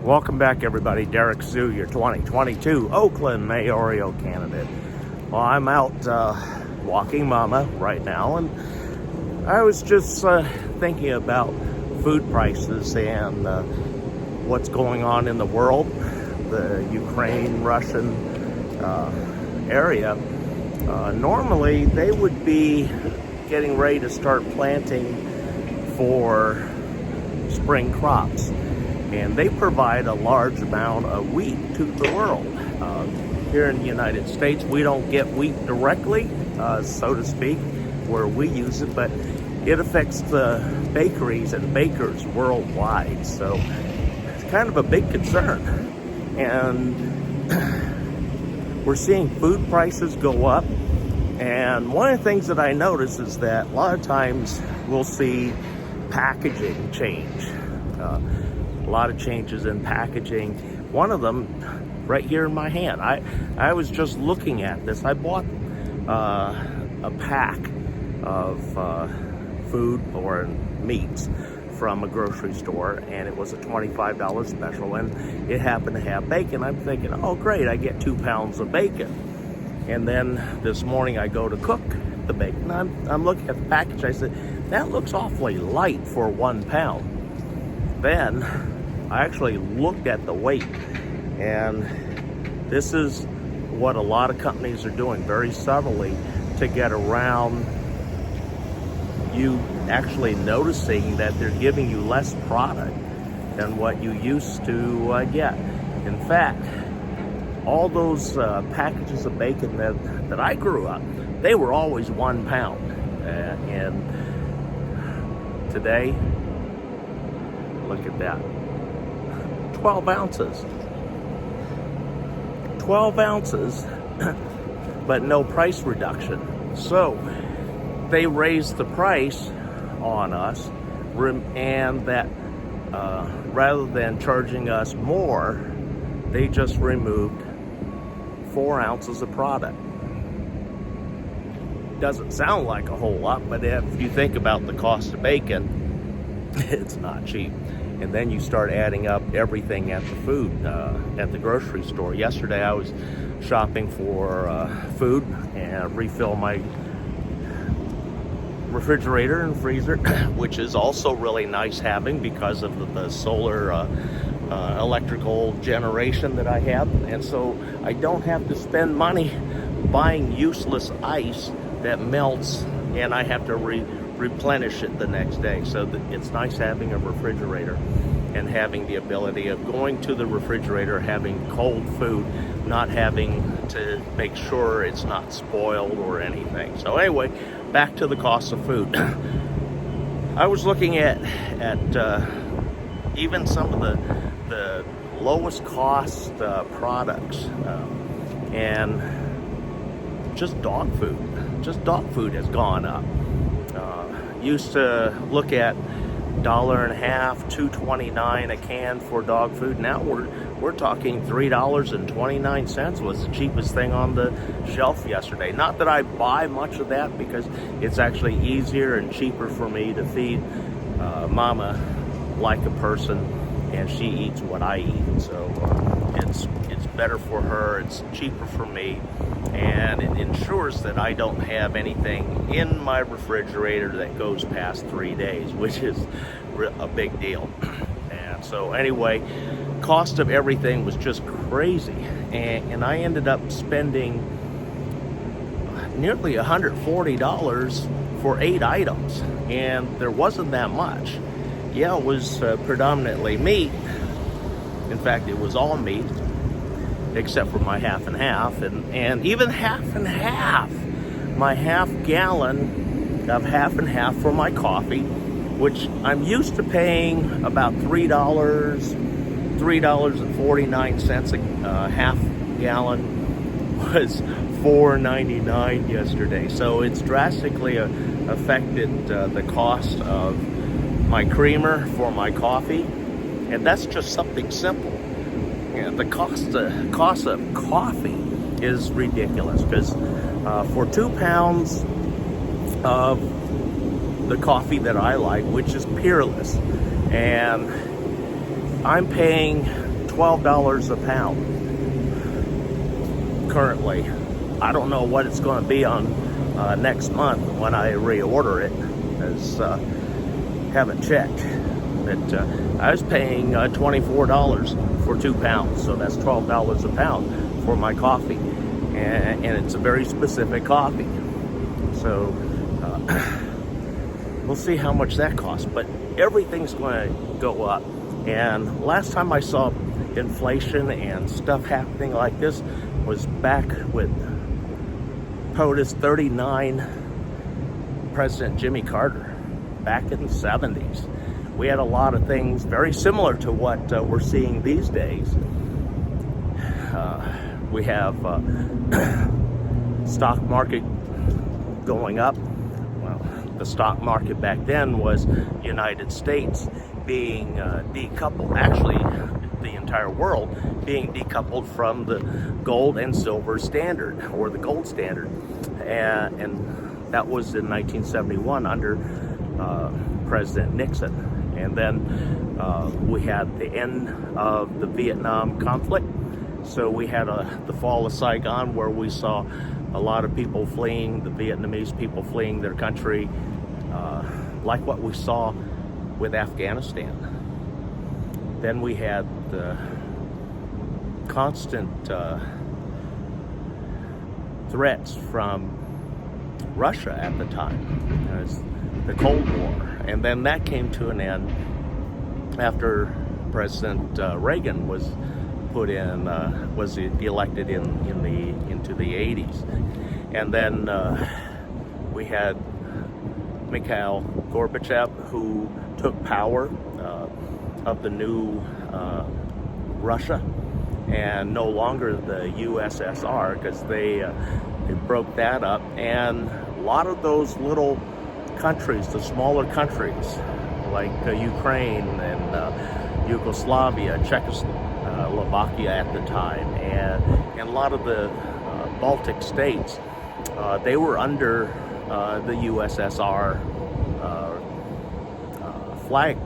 Welcome back, everybody. Derrick Soo, your 2022 Oakland mayoral candidate. Well, I'm out walking Mama right now, and I was just thinking about food prices and what's going on in the world, the Ukraine-Russian area. Normally, they would be getting ready to start planting for spring crops. And they provide a large amount of wheat to the world. Here in the United States, we don't get wheat directly, so to speak, where we use it, but it affects the bakeries and bakers worldwide. So it's kind of a big concern. And we're seeing food prices go up. And one of the things that I notice is that a lot of times we'll see packaging change. A lot of changes in packaging. One of them right here in my hand. I was just looking at this. I bought a pack of food or meats from a grocery store, and it was a $25 special, and it happened to have bacon. I'm thinking, oh great, I get 2 pounds of bacon. And then this morning I go to cook the bacon. I'm looking at the package. I said, that looks awfully light for 1 pound. Then I actually looked at the weight, and this is what a lot of companies are doing very subtly to get around you actually noticing that they're giving you less product than what you used to get. In fact, all those packages of bacon that I grew up, they were always 1 pound. And today, look at that. 12 ounces. 12 ounces, but no price reduction. So they raised the price on us, and that rather than charging us more, they just removed 4 ounces of product. Doesn't sound like a whole lot, but if you think about the cost of bacon, it's not cheap. And then you start adding up everything at the food, at the grocery store. Yesterday I was shopping for food and refill my refrigerator and freezer, which is also really nice having because of the solar electrical generation that I have. And so I don't have to spend money buying useless ice that melts, and I have to replenish it the next day. So it's nice having a refrigerator and having the ability of going to the refrigerator, having cold food, not having to make sure it's not spoiled or anything. So anyway, back to the cost of food. I was looking at even some of the lowest cost products, and just dog food. Just dog food has gone up. Used to look at $1.50, $2.29 a can for dog food. Now we're talking $3.29 was the cheapest thing on the shelf yesterday. Not that I buy much of that, because it's actually easier and cheaper for me to feed Mama like a person, and she eats what I eat. So it's better for her, it's cheaper for me, and it ensures that I don't have anything in my refrigerator that goes past 3 days, which is a big deal. And so anyway, cost of everything was just crazy, and I ended up spending nearly $140 for 8 items, and there wasn't that much. Yeah, it was predominantly meat. In fact, it was all meat, except for my half and half, and even half and half, my half gallon of half and half for my coffee, which I'm used to paying about $3.49 a half gallon, was $4.99 yesterday. So it's drastically affected the cost of my creamer for my coffee, and that's just something simple. Yeah, the cost of coffee is ridiculous, because for 2 pounds of the coffee that I like, which is Peerless, and I'm paying $12 a pound currently. I don't know what it's going to be on next month when I reorder it, as haven't checked. But I was paying $24 for 2 pounds, so that's $12 a pound for my coffee, and it's a very specific coffee. So we'll see how much that costs, but everything's going to go up. And last time I saw inflation and stuff happening like this was back with POTUS 39, President Jimmy Carter, back in the 70s. We had a lot of things very similar to what we're seeing these days. We have stock market going up. Well, the stock market back then was United States being decoupled, actually the entire world being decoupled from the gold and silver standard, or the gold standard. And that was in 1971 under President Nixon. And then we had the end of the Vietnam conflict. So we had the fall of Saigon, where we saw a lot of people fleeing, the Vietnamese people fleeing their country, like what we saw with Afghanistan. Then we had the constant threats from Russia at the time, as the Cold War. And then that came to an end after President Reagan was put in, was elected into the 80s. And then we had Mikhail Gorbachev, who took power of the new Russia, and no longer the USSR, because they broke that up. And a lot of those little countries, the smaller countries like Ukraine and Yugoslavia, Czechoslovakia at the time, and a lot of the Baltic states, they were under the USSR flag,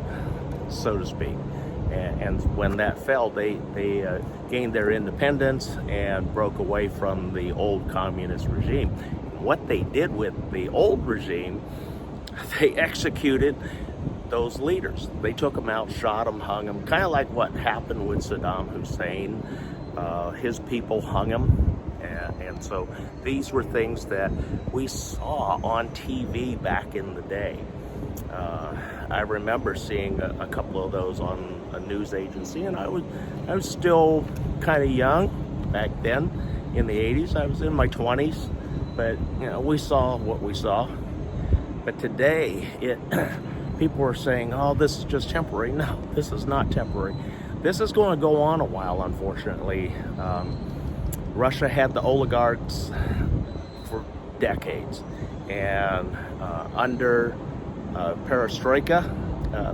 so to speak. And when that fell, they gained their independence and broke away from the old communist regime. What they did with the old regime, they executed those leaders. They took them out, shot them, hung them, kind of like what happened with Saddam Hussein. His people hung him. And so these were things that we saw on TV back in the day. I remember seeing a couple of those on a news agency, and I was still kind of young back then in the 80s. I was in my 20s, but we saw what we saw. But today, people are saying, oh, this is just temporary. No, this is not temporary. This is going to go on a while, unfortunately. Russia had the oligarchs for decades, and under perestroika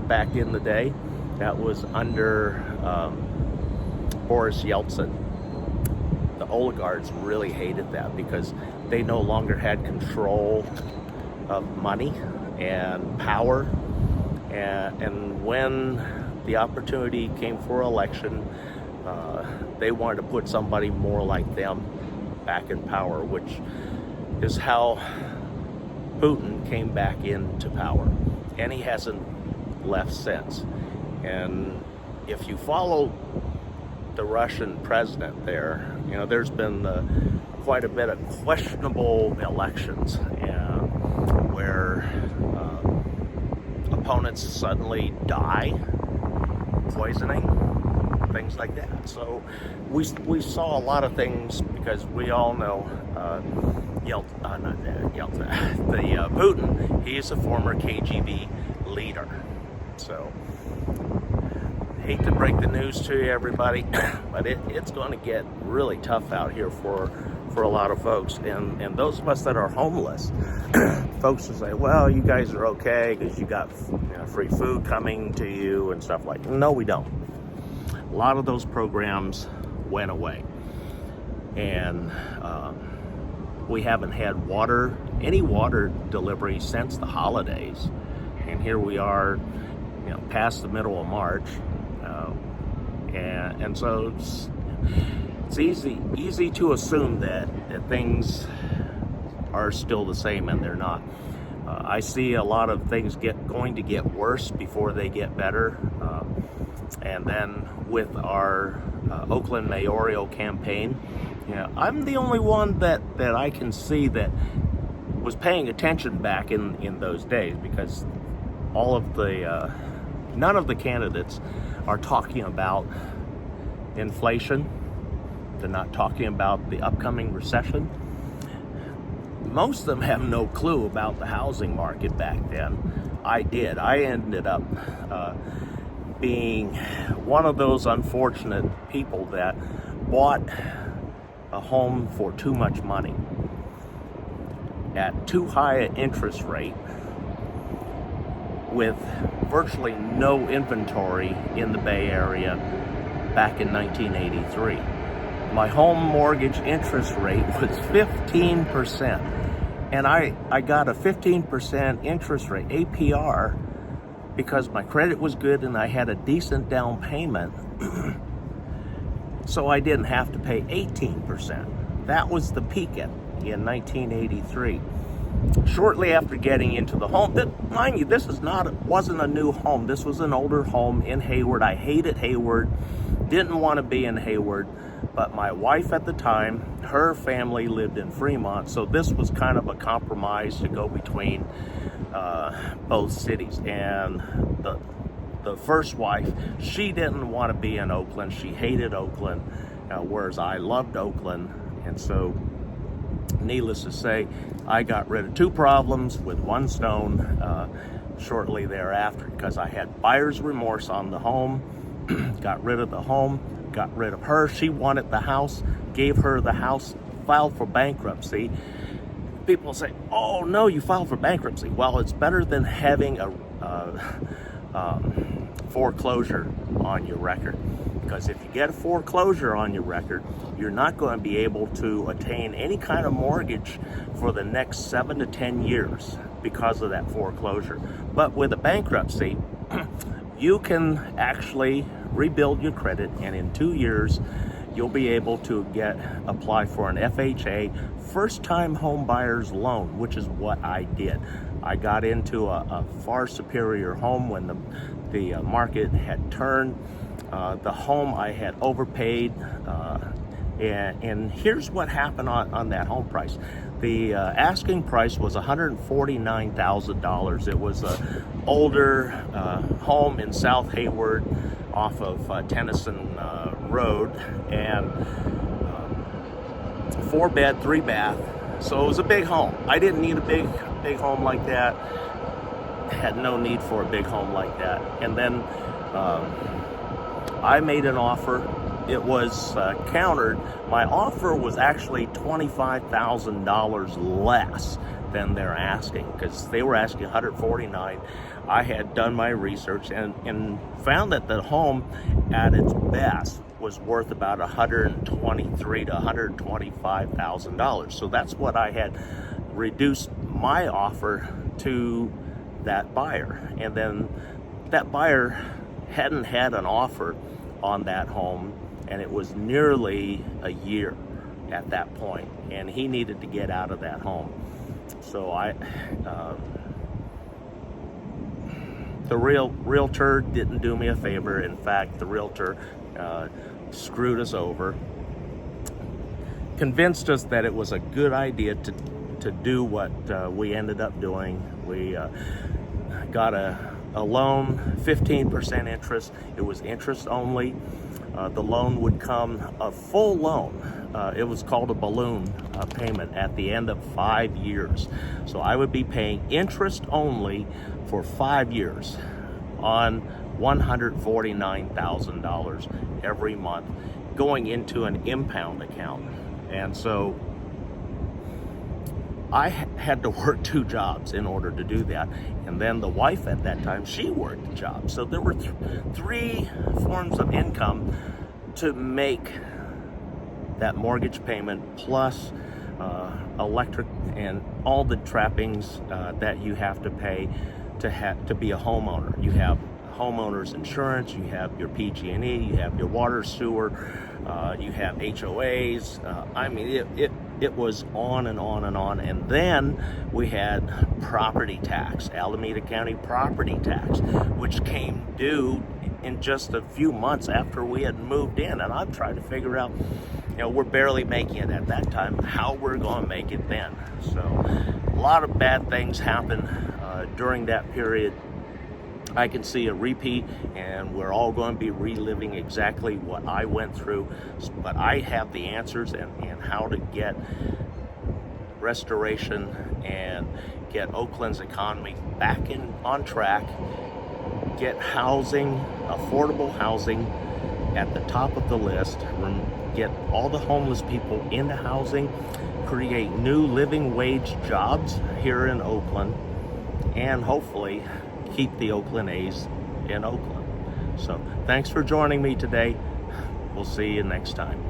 back in the day, that was under Boris Yeltsin. The oligarchs really hated that because they no longer had control of money and power, and when the opportunity came for election, they wanted to put somebody more like them back in power, which is how Putin came back into power, and he hasn't left since. And if you follow the Russian president there, there's been quite a bit of questionable elections where opponents suddenly die, poisoning, things like that. So we saw a lot of things, because we all know Putin, he is a former KGB leader. So hate to break the news to you, everybody, but it's going to get really tough out here for a lot of folks, and those of us that are homeless. Folks will say, well, you guys are okay because you got free food coming to you and stuff like that. No, we don't. A lot of those programs went away, and we haven't had any water delivery since the holidays, and here we are, past the middle of March, And so it's easy to assume that things are still the same, and they're not. I see a lot of things going to get worse before they get better. And then with our Oakland mayoral campaign, I'm the only one that I can see that was paying attention back in those days, because none of the candidates are talking about inflation. They're not talking about the upcoming recession. Most of them have no clue about the housing market back then. I did. I ended up being one of those unfortunate people that bought a home for too much money at too high an interest rate, with virtually no inventory in the Bay Area back in 1983. My home mortgage interest rate was 15%. And I got a 15% interest rate, APR, because my credit was good and I had a decent down payment. So I didn't have to pay 18%. That was the peak in 1983. Shortly after getting into the home, mind you, this wasn't a new home. This was an older home in Hayward. I hated Hayward, didn't want to be in Hayward, but my wife at the time, her family lived in Fremont, so this was kind of a compromise to go between both cities. And the first wife, she didn't want to be in Oakland. She hated Oakland, whereas I loved Oakland. And so, needless to say, I got rid of two problems with one stone shortly thereafter, because I had buyer's remorse on the home. Got rid of the home, got rid of her. She wanted the house, gave her the house, filed for bankruptcy. People say, oh no, you filed for bankruptcy. Well, it's better than having a foreclosure on your record, because if you get a foreclosure on your record, you're not going to be able to attain any kind of mortgage for the next 7 to 10 years because of that foreclosure. But with a bankruptcy, you can actually rebuild your credit, and in 2 years you'll be able to apply for an FHA, first-time home buyer's loan, which is what I did. I got into a far superior home when the market had turned. The home I had overpaid, and here's what happened on that home price. The asking price was $149,000. It was an older home in South Hayward off of Tennyson Road, and 4-bed, 3-bath. So it was a big home. I didn't need a big home like that. Had no need for a big home like that. And then I made an offer. It was countered. My offer was actually $25,000 less than they're asking, because they were asking $149,000. I had done my research and found that the home at its best was worth about $123,000 to $125,000. So that's what I had reduced my offer to that buyer. And then that buyer hadn't had an offer on that home, and it was nearly a year at that point, and he needed to get out of that home. So the realtor didn't do me a favor. In fact, the realtor screwed us over, convinced us that it was a good idea to do what we ended up doing. We got a loan, 15% interest. It was interest only. The loan would come a full loan. It was called a balloon payment at the end of 5 years. So I would be paying interest only for 5 years on $149,000 every month, going into an impound account. And so I had to work 2 jobs in order to do that. And then the wife at that time, she worked a job. So there were 3 forms of income to make that mortgage payment, plus electric and all the trappings that you have to pay to be a homeowner. You have homeowners insurance, you have your PG&E, you have your water, sewer, you have HOAs. I mean, it was on and on and on. And then we had property tax, Alameda County property tax, which came due in just a few months after we had moved in. And I'm trying to figure out, we're barely making it at that time, how we're going to make it then. So a lot of bad things happen during that period. I can see a repeat, and we're all going to be reliving exactly what I went through. But I have the answers and how to get restoration and get Oakland's economy back on track, get housing, affordable housing at the top of the list, get all the homeless people into housing, create new living wage jobs here in Oakland, and hopefully keep the Oakland A's in Oakland. So thanks for joining me today. We'll see you next time.